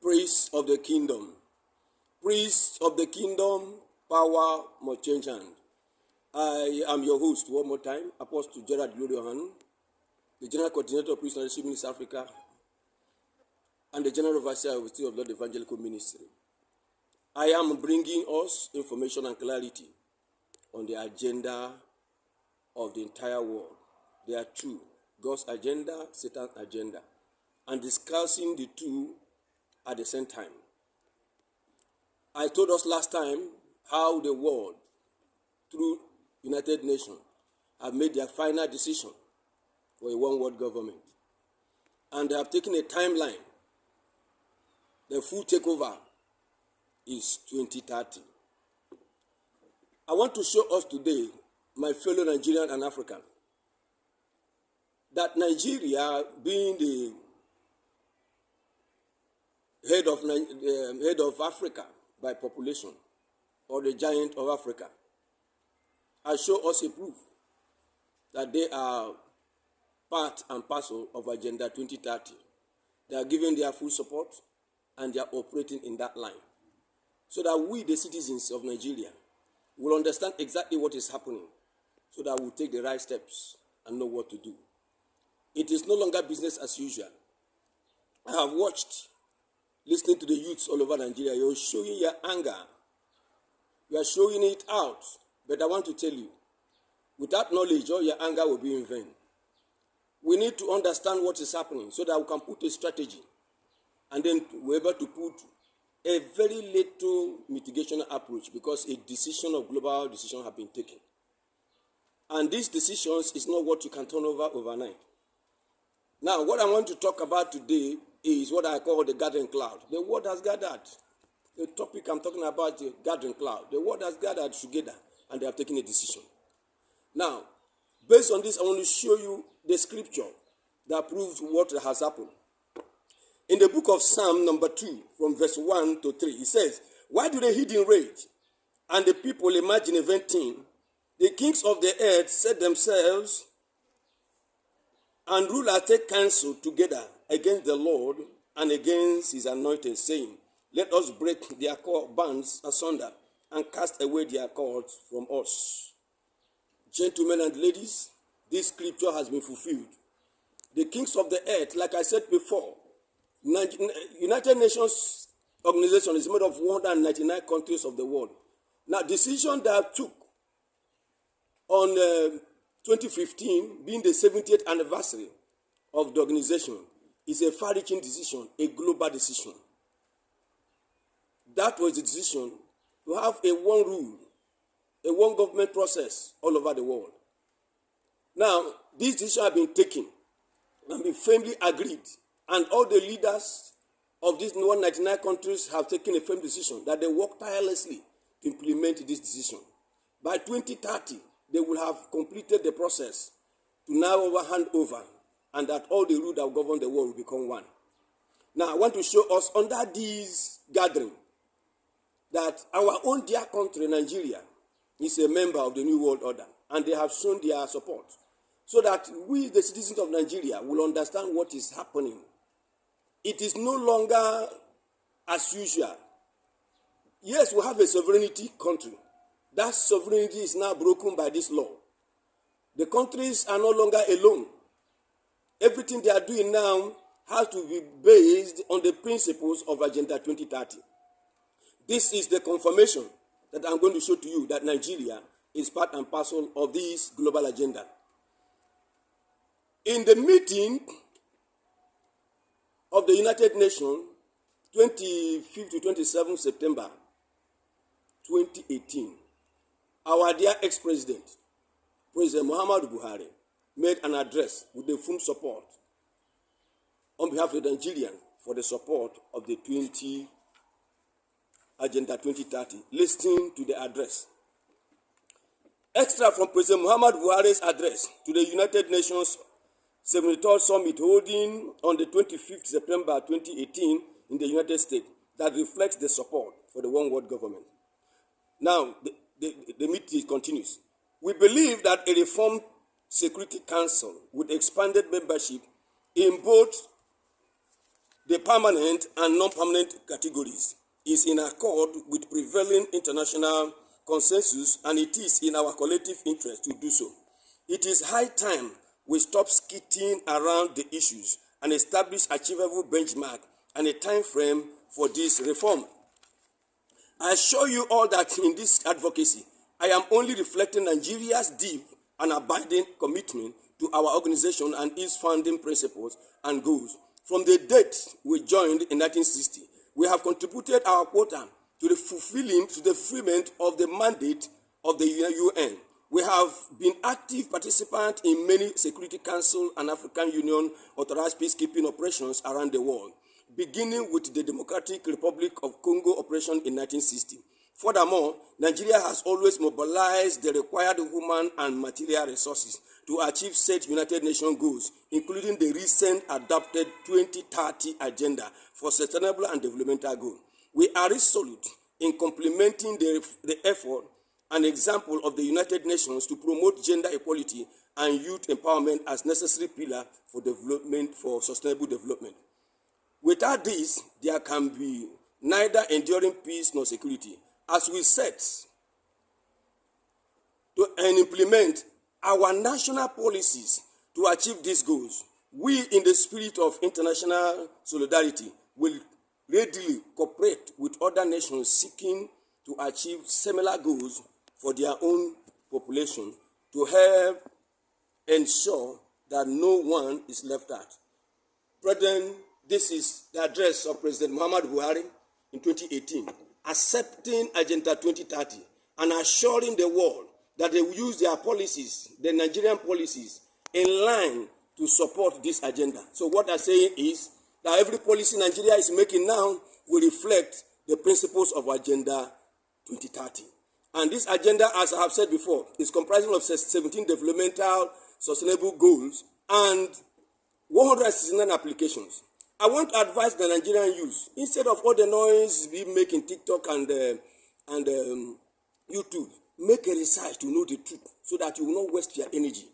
Praise of the kingdom. Praise of the kingdom, power must change hand. I am your host one more time, Apostle Gerald Ohanu, the General Coordinator of Priest Leadership in East Africa, and the General Overseer of the State of Lord Evangelical Ministry. I am bringing us information and clarity on the agenda of the entire world. There are two, God's agenda, Satan's agenda, and discussing the two at the same time. I told us last time how the world, through United Nations, have made their final decision for a one-world government. And they have taken a timeline. The full takeover is 2030. I want to show us today, my fellow Nigerian and African, that Nigeria, being the head of Africa by population, or the giant of Africa, has shown us a proof that they are part and parcel of Agenda 2030. They are giving their full support and they are operating in that line. So that we, the citizens of Nigeria, will understand exactly what is happening so that we'll take the right steps and know what to do. It is no longer business as usual. I have watched, listening to the youths all over Nigeria, you're showing your anger. You are showing it out. But I want to tell you, without knowledge, all your anger will be in vain. We need to understand what is happening so that we can put a strategy and then we're able to put a very little mitigation approach because a decision of global decision have been taken. And these decisions is not what you can turn over overnight. Now, what I want to talk about today is what I call the gathering cloud. The world has gathered. The topic I'm talking about is the gathering cloud. The world has gathered together and they have taken a decision. Now, based on this, I want to show you the scripture that proves what has happened. In the book of Psalm number 2, from verse 1 to 3, it says, "Why do the heathen rage, and the people imagine a vain thing? The kings of the earth set themselves, and rulers take counsel together against the Lord and against his anointed, saying, Let us break their bands asunder and cast away their cords from us." Gentlemen and ladies, this scripture has been fulfilled. The kings of the earth, like I said before, United Nations organization is made of 199 countries of the world. Now, decision that took on 2015, being the 70th anniversary of the organization, is a far-reaching decision, a global decision. That was the decision to have a one rule, a one government process all over the world. Now, this decision has been taken and been firmly agreed, and all the leaders of these 199 countries have taken a firm decision that they work tirelessly to implement this decision. By 2030, they will have completed the process to now hand over, and that all the rule that will govern the world will become one. Now, I want to show us under this gathering that our own dear country, Nigeria, is a member of the New World Order, and they have shown their support, so that we, the citizens of Nigeria, will understand what is happening. It is no longer as usual. Yes, we have a sovereignty country. That sovereignty is now broken by this law. The countries are no longer alone. Everything they are doing now has to be based on the principles of Agenda 2030. This is the confirmation that I'm going to show to you that Nigeria is part and parcel of this global agenda. In the meeting of the United Nations, 25th to 27th September 2018, our dear ex-president, President Muhammadu Buhari, made an address with the full support on behalf of the Nigerians for the support of the Agenda 2030. Listening to the address. Extra from President Muhammadu Buhari's address to the United Nations 73rd Summit holding on the 25th September 2018 in the United States that reflects the support for the one world government. Now, the meeting continues. We believe that a reformed Security Council with expanded membership in both the permanent and non-permanent categories is in accord with prevailing international consensus, and it is in our collective interest to do so. It is high time we stop skittering around the issues and establish achievable benchmark and a time frame for this reform. I assure you all that in this advocacy, I am only reflecting Nigeria's deep and abiding commitment to our organization and its founding principles and goals. From the date we joined in 1960, we have contributed our quota to the fulfillment of the mandate of the UN. We have been active participants in many Security Council and African Union authorized peacekeeping operations around the world, beginning with the Democratic Republic of Congo operation in 1960. Furthermore, Nigeria has always mobilized the required human and material resources to achieve set United Nations goals, including the recent adopted 2030 Agenda for Sustainable and Developmental Goals. We are resolute in complementing the effort and example of the United Nations to promote gender equality and youth empowerment as necessary pillar for development, for sustainable development. Without this, there can be neither enduring peace nor security. As we set to and implement our national policies to achieve these goals, we, in the spirit of international solidarity, will readily cooperate with other nations seeking to achieve similar goals for their own population to help ensure that no one is left out. Brethren, this is the address of President Muhammadu Buhari in 2018, accepting Agenda 2030 and assuring the world that they will use their policies, the Nigerian policies, in line to support this agenda. So what I'm saying is that every policy Nigeria is making now will reflect the principles of Agenda 2030. And this agenda, as I have said before, is comprising of 17 developmental sustainable goals and 169 applications. I want to advise the Nigerian youth, instead of all the noise we make in TikTok and YouTube, make a research to know the truth so that you will not waste your energy.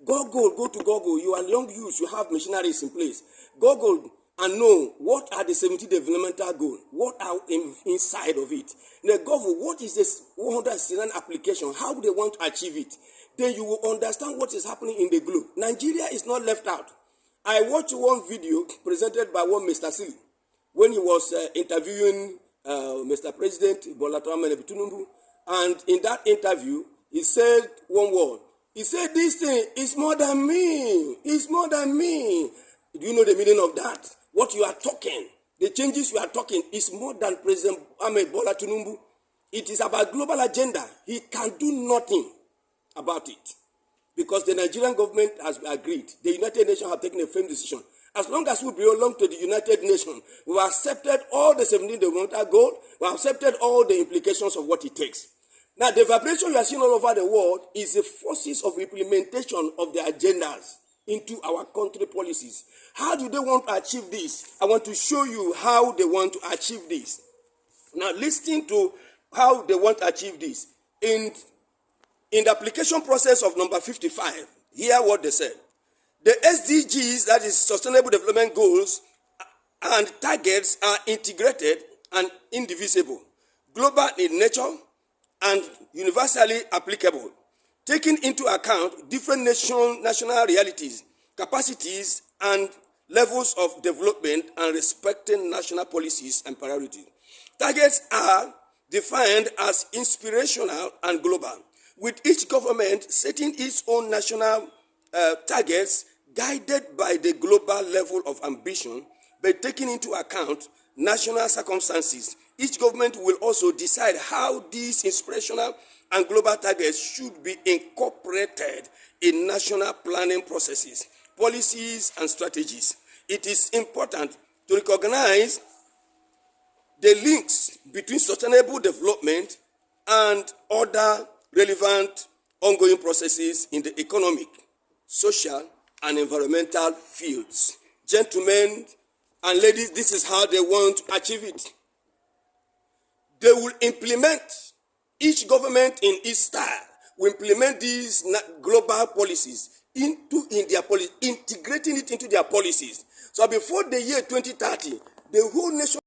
Go to Google. You are young youth, you have machineries in place. Google and know what are the 70 developmental goals, what are inside of it. Now, Google, what is this 169 application, how do they want to achieve it? Then you will understand what is happening in the globe. Nigeria is not left out. I watched one video presented by one Mr. Sili when he was interviewing Mr. President Bola Tinubu, and in that interview, he said one word. He said, "This thing is more than me. It's more than me." Do you know the meaning of that? What you are talking, the changes you are talking, is more than President Bola Tinubu. It is about global agenda. He can do nothing about it, because the Nigerian government has agreed. The United Nations have taken a firm decision. As long as we belong to the United Nations, we have accepted all the 17 developmental goals. We have accepted all the implications of what it takes. Now, the vibration you are seeing all over the world is the forces of implementation of the agendas into our country policies. How do they want to achieve this? I want to show you how they want to achieve this. Now, listen to how they want to achieve this. In the application process of number 55, hear what they said. The SDGs, that is Sustainable Development Goals, and targets are integrated and indivisible, global in nature, and universally applicable, taking into account different national realities, capacities, and levels of development, and respecting national policies and priorities. Targets are defined as inspirational and global, with each government setting its own national targets guided by the global level of ambition, but taking into account national circumstances. Each government will also decide how these inspirational and global targets should be incorporated in national planning processes, policies, and strategies. It is important to recognize the links between sustainable development and other relevant ongoing processes in the economic, social, and environmental fields. Gentlemen and ladies, this is how they want to achieve it. They will implement, each government in its style will implement these global policies in their policies, integrating it into their policies. So before the year 2030, the whole nation